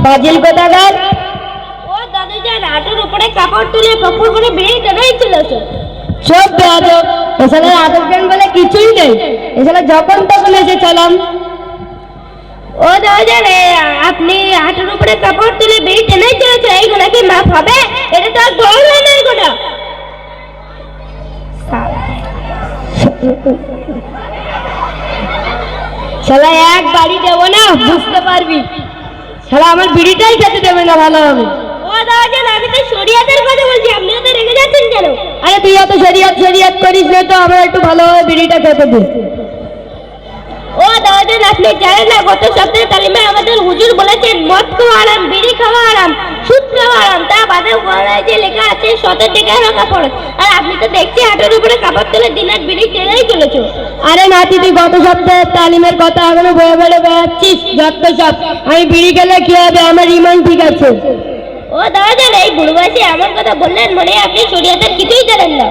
বাজিল কোথাকার? ও দাদুজান হাঁটুর উপরে কাপড় তুলে পকর করে বিড়ি টেনেই চলেছে। সব বেয়াদব, এখানে আদব জ্ঞান বলে কিছুই নেই। এখানে যখন তখন এসে চলাম। ও দাদুজান আপনি হাঁটুর উপরে কাপড় তুলে বিড়ি টেনেই চলেছে, এই গুণা কি মাফ হবে? এটা তো আর বড় হয় না এই গুণা। শালা এক বাড়ি দেবো না, বুঝতে পারবি। শালা আমার বিড়িটাই খেতে দেবে না ভালো হবে। ও দাদুজান আমি তো শরিয়াতের কথা বলছি, আপনি তো রেগে যাচ্ছেন কেন? আরে তুই অত শরিয়াত শরিয়াত করিস না তো, আমার একটু ভালোভাবে বিড়িটা খেতে দে। ও দাদুজান আপনি জানেন না, গত সপ্তাহে তালিমে আমাদের হুজুর বলেছেন মদ খাওয়া হারাম, বিড়ি খাওয়া হারাম, সুদ খাওয়া হারাম। তা বাদে গলায় যে লেখা আছে সতের দিকে কাপড়, আর আপনি তো দেখছি হাঁটুর উপরে কাপড় তুলে দিনের বিড়ি টেনেই চলেছো। আরে নাতি, তুই গত সপ্তাহের তালিমের কথা এখনো বয়ে বলে বেড়াচ্ছিস। যত সব, আমি বিড়ি খেলে কি হবে, আমার ইমান ঠিক আছে। ও দাদুজান এই বুড়ো বয়সে আমার কথা বললেন, মনে হয় আপনি শরিয়াতের কিছুই জানেন না।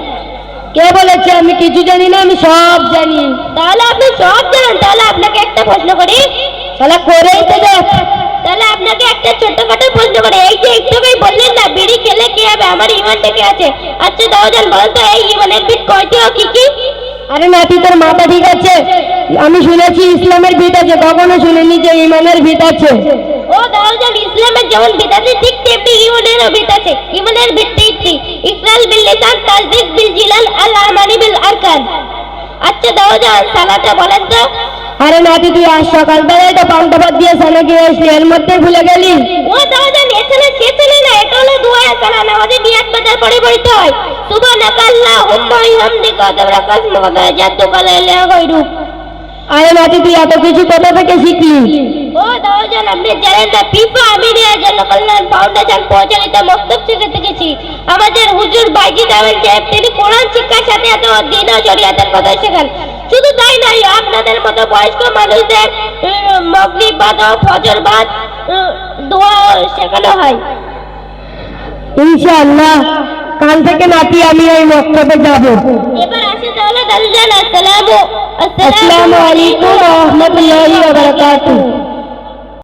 কে বলেছে আমি কিছু জানি না? আমি সব জানি। তাহলে আপনি সব জানেন, তাহলে আপনাকে একটা প্রশ্ন করি। শালা করেই তো দেখ। তাহলে আপনাকে একটা ছোট্টখাটো প্রশ্ন করি, এই যে একটু আগেই বললেন না বিড়ি খেলে কি হবে, আমার ইমান থেকে আছে। আচ্ছা দাদুজান বলেন তো এই ইমানের ভিত কয়টি ও কি কি? আরে নাতি, তোর মাথা ঠিক আছে? আমি শুনেছি ইসলামের ভিত আছে, কখনো শুনিনি যে ইমানের ভিত আছে। ও দাদুজান ইসলামের যেমন ভিত আছে ঠিক তেমনি ইমানেরও ভিত আছে। ইমানের ভিত তিনটি: ইকরার বিল লিসান, তাসদীক বিল জিনান, আল আমানি বিল আরকান। আচ্ছা দাদুজান সালাটা বলেন তো। আরে নাতি, তুই আজ সকালবেলায় তো পান্তা ভাত দিয়ে সালে গিয়ে আসলি, এর মধ্যে ভুলে গেলি? ও দাদুজান এখানে শেষে না, এটা হলো দোয়া। সালাত নামাজে নিয়াত বাজার পরে পড়তে হয়। সুবহানাকাল্লাহুম্মা ওয়া বিহামদিকা ওয়া তাবারাকাসমুকা ওয়া তাআলা লা ইলাহা গায়রুক। আরে নাতি, তুই এত কিছু কোথা থেকে শিখলি? ও দাদুজান আপনি জানেন না, ফিফা আমিরিয়া জনকল্যাণ ফাউন্ডেশন পরিচালিত মক্তব শিখে গেছি। আমাদের হুজুর বাইজিদ আহমেদ সাহেব তিনি কোরআন শিক্ষার সাথে এত দ্বীন ও শরিয়াতের কথা শেখান। শুধু তাই নয়, আপনাদের মতো বয়স্ক মানুষদের মাগরিব বাদ ও ফজর বাদ দোয়া শেখানো হয়। ইনশাআল্লাহ কাল থেকে নাতি আমি ওই মক্তবে যাব। এবার আসি তাহলে দাদুজান। আসসালামু আলাইকুম ওয়া রাহমাতুল্লাহি ওয়া বারাকাতুহু।